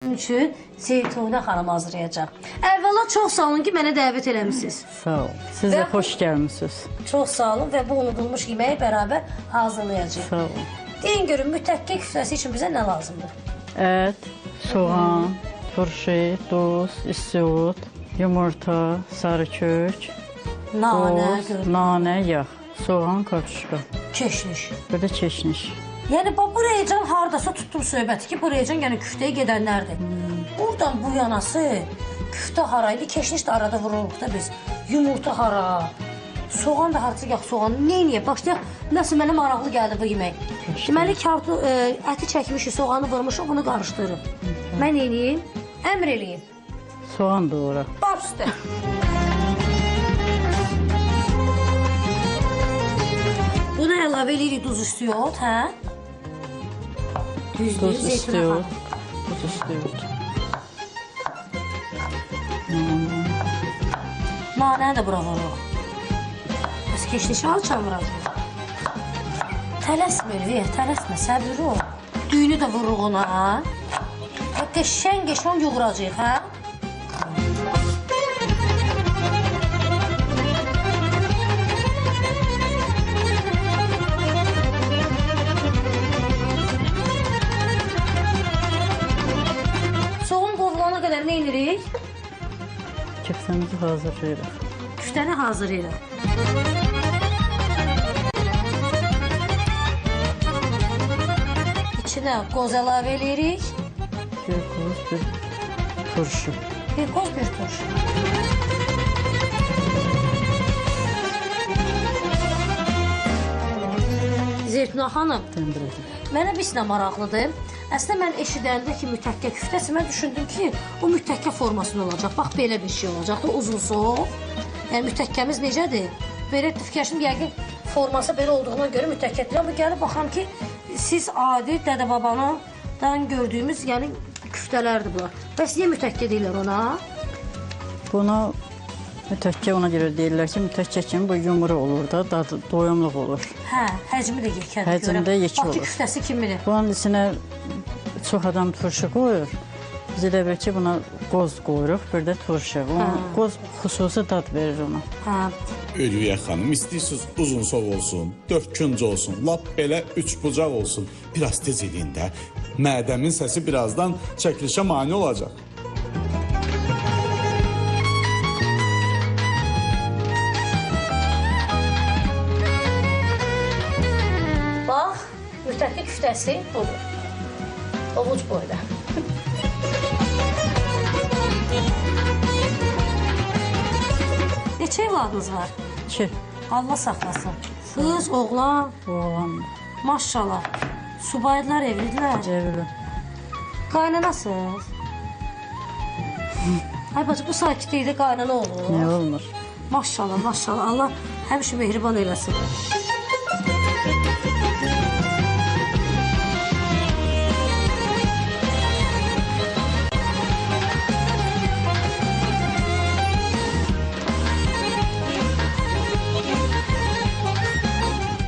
üçün Zeytunə xanım hazırlayacaq. Əvvəla çox sağ olun ki, mənə dəvət eləmişsiniz. Sağ ol. Siz də xoş gəlmisiniz. Çox sağ olun və bu unudulmuş yeməyi bərabər hazırlayacağıq. Sağ olun. Deyin görün, mütəkkə küfrəsi üçün bizə nə lazımdır? Ət, soğan, turşu, duz, isot, yumurta, sarı kök, Nanə, nanə, yağ, soğan, kartuşka. keşniş. Bir də keşniş. Yəni buraya hardasa tutdum söhbəti ki, buraya yəni küftəyə gedənlərdir. Buradan bu yanası küftə haraydı, keşniş də arada vururuq da biz. Yumurta hara, soğan da harca yağ soğan. Neyniyə? Başlayaq, nəsə mənə maraqlı gəldi bu yemək. Deməli, əti çəkmişik, soğanı vurmuşuq, bunu qarışdırırıq. Mən eləyim, əmr eləyim. Soğan doğra. Baş üstə. Buna əlavə eləyirik duz istiyor, hə? Duz istiyor. Duz istiyor. Nanəni də bura vururuq. Bəs keşnişi al çamıraq. Tələsmə Elviyə, tələsmə, səbirli ol. Düyünü də vururuq ona, hə? Və qəşən yoğuracaq, hə? Soğan qovulana qədər nə edirik? Köftəmizi hazırlayırıq. Küftəni hazırlayırıq. İçinə qoz əlavə edirik. Bir qoz, bir turşu. Bir qoz, bir turşu. Zeytuna xanım, mənə bir sinə maraqlıdır. Əslində mən eşidəndə ki, mütəkkə küftəsi, mən düşündüm ki, o mütəkkə formasında olacaq. Bax, belə bir şey olacaq da, uzun-soğuk. Yəni, mütəkkəmiz necədir? Belə fikirləşdim, yəqin forması belə olduğuna görə mütəkkədir. Amma gəlib baxam ki, siz adi dədə-babandan gördüyümüz, yəni küftələrdir bunlar. Bəs niyə mütəkkə deyirlər ona? Buna mütəkkə ona görə deyirlər ki, mütəkkə kimi bu yumru olur da, doyumluq olur. Hə, həcmi də yekədir. Həcmdə yekə olur. Bakı küftəsi kimidir? Bunun içinə çox adam turşu qoyur. Biz də belki buna qoz qoyuruq, bir də turşu. Qoz xüsusi dad verir ona. Hə. Ülviyə xanım, istəyirsiniz uzun sov olsun, 4 küncə olsun, lap belə 3 bucaq olsun. Biraz tez edin də, mədəmin səsi birazdan çəkilişə mane olacaq. Bax, mütəkkə küftəsi budur. Ovuc boyda. Neçə evladınız var? 2. Allah saxlasın. Qız, oğlan, Oğlan. maşallah. Subaydılar, evlidirlər. Evli. Qaynanasınız? Ay bacı, bu sakitlikdə qaynana olur. Nə olmur? Maşallah, maşallah. Allah həmişə mehriban eləsin.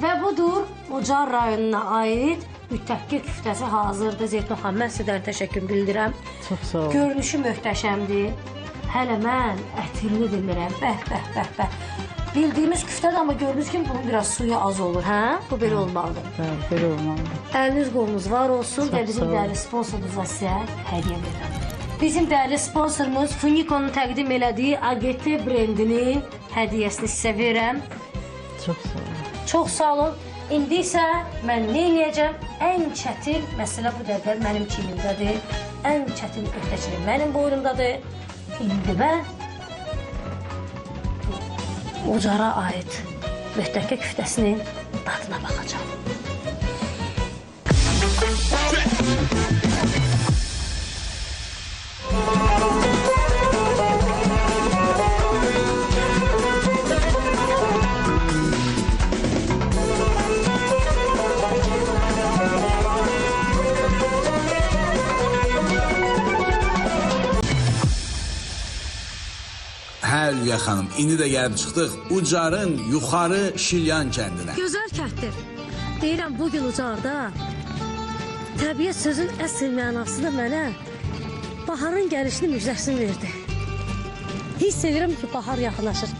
Və budur, Ucar rayonuna aid mütəkkə küftəsi hazırdır. Zeytun xanım, mən sizdən təşəkkür bildirəm. Çox sağ ol. Görünüşü möhtəşəmdir. Hələ mən ətilini demirəm. Bəh. Bildiyimiz küftədir, amma gördüyünüz kimi bunun biraz suyu az olur, hə? Bu belə olmalıdır. Bəli, belə olmalıdır. Əliniz qolunuz var olsun və bizim sağ olun. dəyərli sponsorumuzla sizə hədiyyə verirəm. Bizim dəyərli sponsorumuz Funikonun təqdim elədiyi AGT brendinin hədiyyəsini sizə verirəm. Çox sağ ol. Çox sağ olun. İndi isə mən nə eləyəcəm? Ən çətin məsələ bu dəqiqə mənim çiynimdədir. Ən çətin öhdəçilik mənim boynumdadır. İndi mən Ucara aid mütəkkə küftəsinin dadına baxacağam. Hə Ülviyə xanım, indi də gəlib çıxdıq Ucarın yuxarı Şilyan kəndinə. Gözəl kənddir. Deyirəm, bugün Ucarda təbiət sözün əsl mənası da mənə baharın gəlişini müjdəsini verdi. Hiss edirəm ki, bahar yaxınlaşır.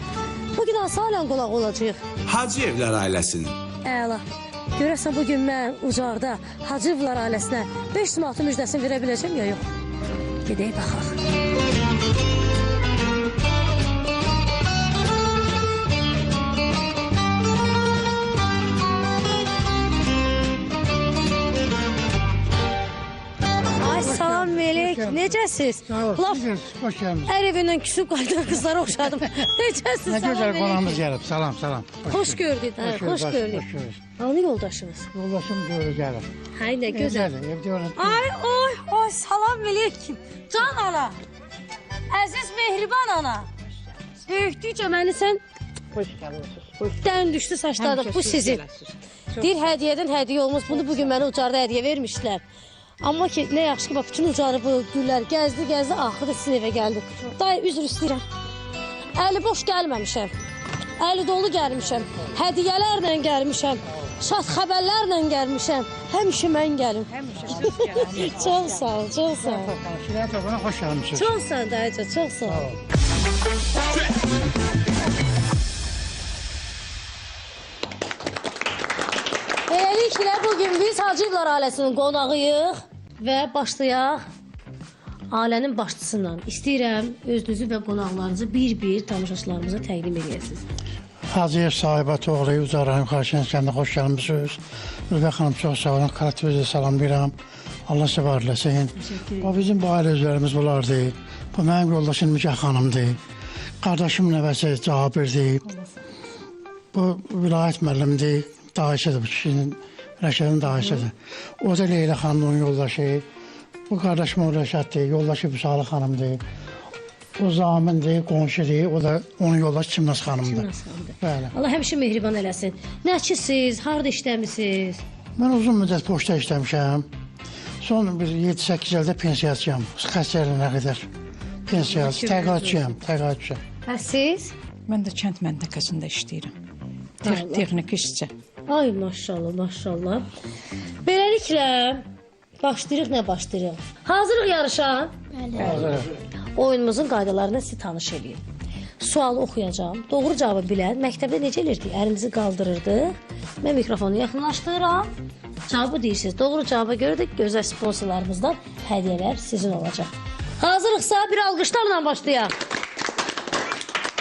Bugün hansı ailə qonaq olacağıq? Hacıyevlər ailəsinin. Əla. Görəsən bugün mən Ucarda Hacıyevlər ailəsinə 500 manatın müjdəsini verə biləcəm ya yox? Gedək baxaq. Ay salam Melek, necəsiz? Laf Hoş geldiniz. ər evindən küsüb qaydan qızlara oxşadım. Necəsiz? Ne Salam güzel Melek. konağımız gelip. Salam salam. Hoş gördük, hə, hoş gördük. Hoş gördük. Hanı yoldaşınız? Yoldaşım böyle gelir. Hay nə gözəl. Evde öyle. Ay, oy, oy, salam aleyküm. Can ana, əziz mehriban ana. Böyükdükcə məni sən Hoş geldiniz. dən düşdü saçlarda. Bu sizin. Bir hədiyyədən hədiyyə olmuş. Bunu bugün mənə Ucarda hədiyyə vermişlər. Amma ki, nə yaxşı ki, bax, bütün Ucarı bu güllər gəzdi, axırda sizin evə gəldi. Dayı, üzr istəyirəm. Əli boş gəlməmişəm. Əli dolu gəlmişəm. Hədiyyələrlə gəlmişəm. Şad xəbərlərlə gəlmişəm. Həmişə mən gəlim. Çox sağ ol, çox sağ ol. Şuraya topuna hoş geldiniz. Çox sağ ol dayıca, çox sağ ol. Beləliklə bugün biz Hacıyevlər ailəsinin qonağıyıq və başlayaq ailənin başçısından. İstəyirəm özünüzü və qonaqlarınızı bir-bir tamaşaçılarımıza təqdim edəsiniz. Hacıyev sahibət oğlu Ucarayım Xarşeniz kəndinə xoş gəlmişsiniz. Ülbə xanım çox sağ olun. Karatözə salamlayıram. Allah sizə var eləsin. Bu bizim bu ailə üzvlərimiz bunlardır. Bu mənim yoldaşım Mügah xanımdır. Qardaşım nəvəsi Cabirdir. Bu vilayət müəllimdir. Dayısıdır bu kişinin. Rəşədin dayısıdır. O da Leyla xanımın yoldaşı. Bu qardaşım o Rəşəddir. Yoldaşı Büsalı xanımdır. O zamindir, qonşudur. O da onun yoldaşı Çimnaz xanımdır. Çimnaz xanımdır. Bəli. Allah həmişə mehriban eləsin. Nəçisiz, harada işləmisiniz? Mən uzun müddət poçta işləmişəm. Son bir 7-8 ildə pensiyacıyam. Xəstəliyinə qədər. Pensiyacı, təqaüdçüyəm. Hə siz? Mən də kənd məntəqəsində işləyirəm. Allah. Texniki işçi. Ay maşallah, maşallah. Beləliklə başlayırıq, nə başlayırıq? Hazırıq yarışa? Hazır. Oyunumuzun qaydalarını sizi tanış edeyim. Sualı oxuyacağım. Doğru cavabı bilən məktəbdə necə elirdik? Əlimizi qaldırırdıq. Mən mikrofonu yaxınlaşdırıram. Cavabı deyirsiniz. Doğru cavaba görə də gözəl sponsorlarımızdan hədiyyələr sizin olacaq. Hazırıqsa bir alqışlarla başlayaq.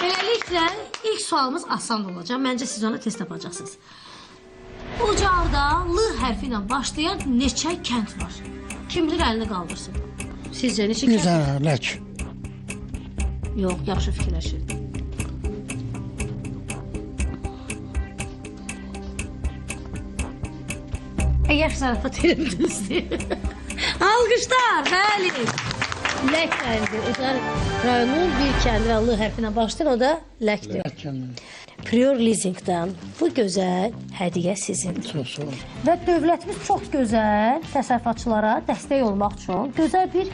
Beləliklə ilk sualımız asan olacaq. Məncə siz ona test yapacaqsınız. Ucarda L hərfi ilə başlayan neçə kənd var? Kim bilir əlini qaldırsın. Sizcə neçə Bir kənd? dənə lək. Yox, yaxşı fikirləşin. Əgər zarafat elədinizdir. Alqışlar, bəli. Lək kəndi. Ucar rayonun bir kəndi və L hərfinə başlayın, o da ləkdir. Prior Leasingdən bu gözəl hədiyyə sizin. Çox sağ olun. Və dövlətimiz çox gözəl təsərrüfatçılara dəstək olmaq üçün gözəl bir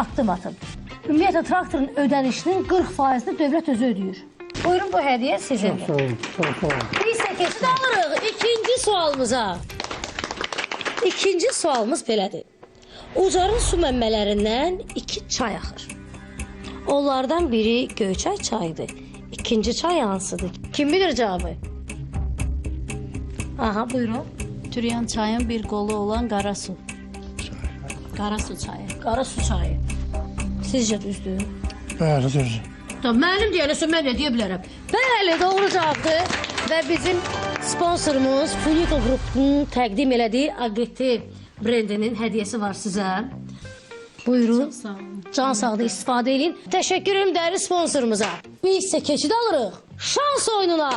addım atıb. Ümumiyyətlə traktorun ödənişinin 40%-ni dövlət özü ödəyir. Buyurun bu hədiyyə sizindir. Sağ olun, çox sağ olun. Biz də keçid alırıq ikinci sualımıza. İkinci sualımız belədir. Ucarın su mənbələrindən 2 çay axır. Onlardan biri Göyçay çayıdır. İkinci çay hansıdır? Kim bilir cavabı? Aha, buyurun. Türyan çayın bir qolu olan Qarasu. Qarasu çayı. Qarasu çayı. Sizcə düzdür? Bəli, düzdür. Tamam, müəllim deyələsə mən nə deyə bilərəm? Bəli, doğru cavabdır. Və bizim sponsorumuz Funiko qrupunun təqdim elədiyi Agretti brendinin hədiyyəsi var sizə. Buyurun. Sağ olun. Can sağlığı istifadə edin. Təşəkkür ederim dəyərli sponsorumuza. Biz isə keçid alırıq. Şans oyununa.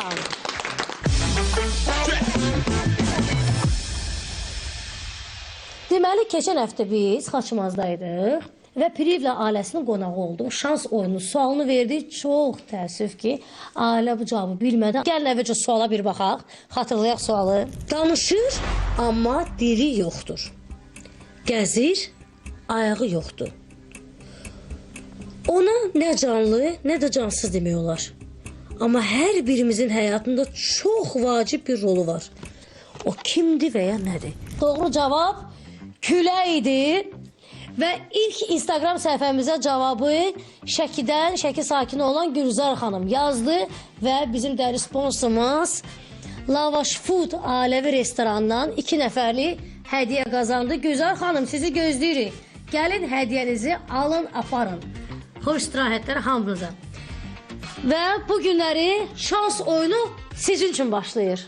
Deməli, keçən həftə biz Xaçmazdaydık və Pirivlə ailəsinin qonağı olduq. Şans oyunu sualını verdik. Çox təəssüf ki, ailə bu cavabı bilmədi. Gəlin əvvəlcə suala bir baxaq. Xatırlayaq sualı. Danışır, amma dili yoxdur. Gəzir, ayağı yoxdur. Ona nə canlı, nə də cansız demək olar. Amma hər birimizin həyatında çox vacib bir rolu var. O kimdir və ya nədir? Doğru cavab küləkdir. Və ilk Instagram səhifəmizə cavabı Şəki sakini olan Gülzar xanım yazdı və bizim dəyərli sponsorumuz Lavaş Food ailəvi restorandan 2 nəfərlik hədiyyə qazandı. Gülzar xanım, sizi gözləyirik. Gəlin hədiyyənizi alın, aparın. Xoş istirahətlər hamınıza. Və bu günləri şans oyunu sizin üçün başlayır.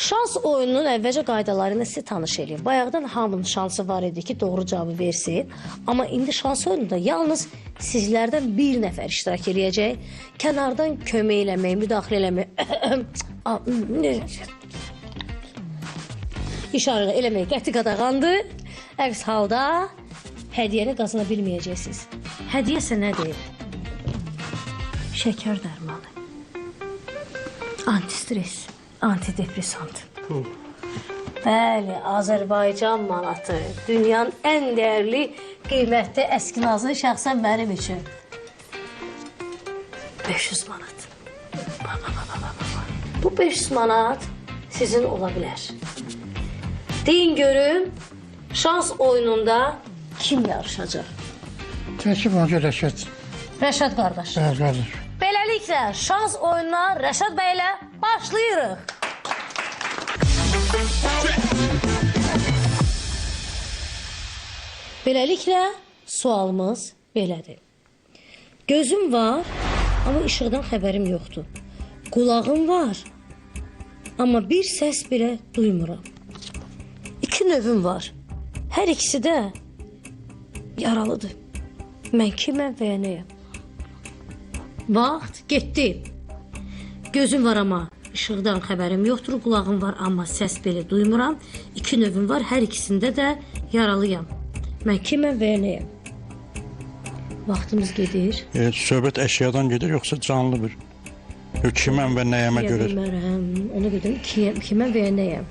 Şans oyununun əvvəlcə qaydalarını sizə tanış edeyim. Bayaqdan hamının şansı var idi ki, doğru cavabı versin. Amma indi şans oyununda yalnız sizlərdən bir nəfər iştirak edəcək. Kənardan kömək eləmək, müdaxilə eləmək, işarə eləmək qəti qadağandır. Əks halda hədiyyəni qazana bilməyəcəksiniz. Hədiyyə isə nədir? Şəkər dərmanı, antistres, antidepressant. Bəli, Azərbaycan manatı, dünyanın ən dəyərli, qiymətli əskinazı şəxsən mənim üçün. 500 manat. Bu 500 manat sizin ola bilər. Deyin görüm, şans oyununda kim yarışacaq? Təşkil olunca Rəşad. Rəşad qardaş. Bəli, qardaş. Beləliklə, şans oyununa Rəşad bəy ilə başlayırıq. Beləliklə, sualımız belədir. Gözüm var, amma işıqdan xəbərim yoxdur. Qulağım var, amma bir səs belə duymuram. 2 növüm var. Hər ikisi də yaralıdır. Mən kiməm və ya nəyəm? Vaxt getdi. Gözüm var, amma işıqdan xəbərim yoxdur. Qulağım var, amma səs belə duymuram. 2 növüm var, hər ikisində də yaralıyam. Mən kiməm və ya nəyəm? Vaxtımız gedir. Söhbət əşyadan gedir, yoxsa canlı bir? Kiməm və nəyəmə görə? Bilmərəm, onu dedim, kiməm və ya nəyəm?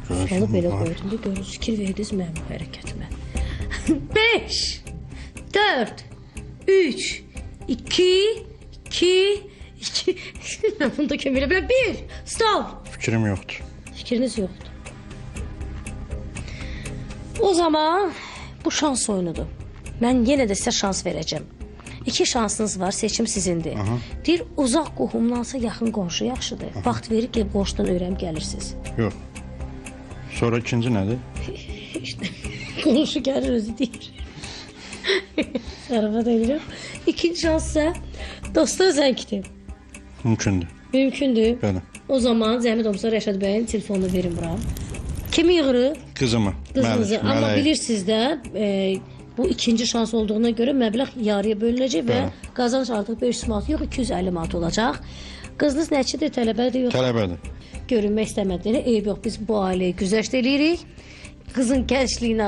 Sualı belə qoydum da görürüz, fikir verdiniz mənim hərəkətimə. 5, 4, 3, 2, 2, mən bunu da kömək elə biləm. 1, stop. Fikrim yoxdur. Fikriniz yoxdur. O zaman bu şans oyunudur. Mən yenə də sizə şans verəcəm. 2 şansınız var, seçim sizindir. Deyir, uzaq qohumdansa yaxın qonşu yaxşıdır. Vaxt verir ki, qonşudan öyrənib gəlirsiniz. Yox. Sonra ikinci nədir? İşte qonşu gəlir özü deyir. Sərafat edirəm. İkinci şans isə dosta zəngdir. Mümkündür. Mümkündür. Bəli. O zaman zəhmət olmasa Rəşad bəyin telefonunu verin bura. Kimi yığırıq? Qızımı. Qızınızı. Amma Mələk. bilirsiniz də, bu ikinci şans olduğuna görə məbləğ yarıya bölünəcək və qazanc artıq 500 manat yox, 250 manat olacaq. Qızınız nəçidir, tələbədir yox? Tələbədir. Görünmək istəmədiyinə eyb yox, biz bu ailəyi güzəşt eləyirik. Qızın gəncliyinə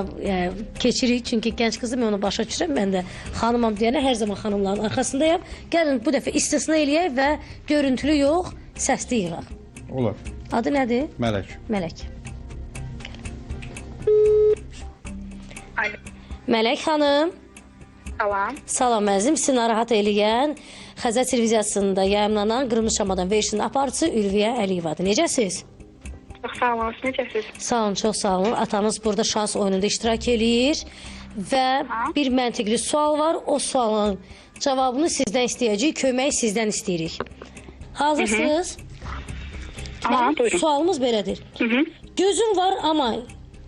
keçirik, çünki gənc qızım onu başa düşürəm. Mən də xanımam deyənə hər zaman xanımların arxasındayım. Gəlin bu dəfə istisna eləyək və görüntülü yox, səsli yığaq. Olar. Adı nədir? Mələk. Mələk. Alo, Mələk xanım, salam. salam əzim. Sizi narahat eləyən Xəzər televiziyasında yayımlanan Qırmızı Şamadan verilişinin aparıcısı Ülviyə Əliyevadır. Necəsiz? Çox sağ olun, siz necəsiz? Sağ olun, çox sağ olun. Atanız burada şans oyununda iştirak eləyir və bir məntiqli sual var. O sualın cavabını sizdən istəyəcəyik, kömək sizdən istəyirik. Hazırsınız? Aha, buyurun. Sualımız belədir. Gözüm var, amma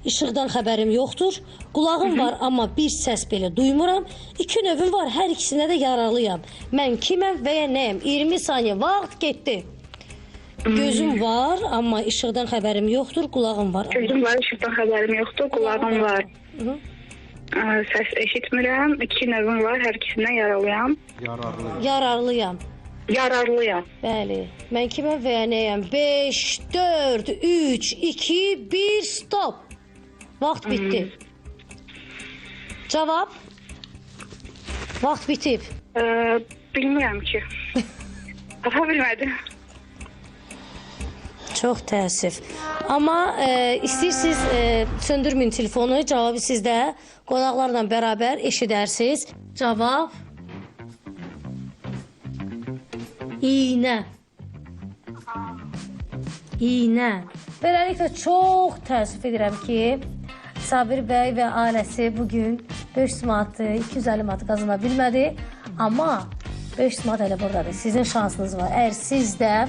işıqdan xəbərim yoxdur. Qulağım var, amma bir səs belə duymuram. 2 növüm var, hər ikisində də yaralıyam. Mən kiməm və ya nəyəm? 20 saniyə vaxt getdi. Gözüm var, amma işıqdan xəbərim yoxdur. Qulağım var. Gözüm var, işıqdan xəbərim yoxdur, qulağım var. Səs eşitmirəm, 2 növüm var, hər ikisindən yaralıyam. Yararlıyam. Yararlıyam. Bəli. Mən kiməm və ya nəyəm? 5, 4, 3, 2, 1, stop. Vaxt bitdi. Cavab? Vaxt bitib. Bilmirəm ki. Tapa bilmədim. Çox təəssüf. Amma istəyirsiniz söndürməyin telefonu, cavabı sizdə qonaqlarla bərabər eşidərsiniz. Cavab iynə. iynə. Beləliklə çox təəssüf edirəm ki, Sabir bəy və ailəsi bugün 500 manatı, 250 manatı qazana bilmədi. Amma 500 manat elə buradadır. Sizin şansınız var. Əgər siz də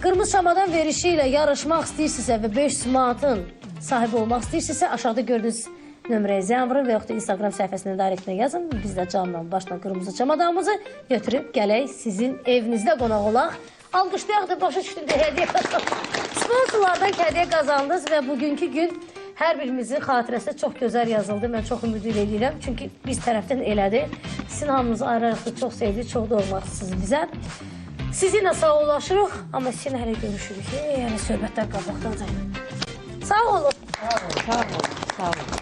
Qırmızı Şamadan verişi ilə yarışmaq istəyirsinizsə və 500 manatın sahibi olmaq istəyirsinizsə, aşağıda gördüyünüz nömrəyə zəng vurun və yaxud da Instagram səhifəsindən direktinə yazın. Biz də canla başla Qırmızı Şamadanımızı götürüb gələk sizin evinizdə qonaq olaq. Alqışlayaq da başa düşdüm də hədiyyə qazandınız. Sponsorlardan hədiyyə qazandınız və bugünkü gün hər birimizin xatirəsi çox gözəl yazıldı. Mən çox ümid edirəm. Çünki biz tərəfdən elədi. Sizin hamınızı ayrı-ayrı çox sevdik, çox doğmalısınız bizə. Sizinlə sağollaşırıq, amma sizinlə hələ görüşürük. Yəni söhbətlər qabaqdan. Sağ olun. Sağ olun. Sağ olun.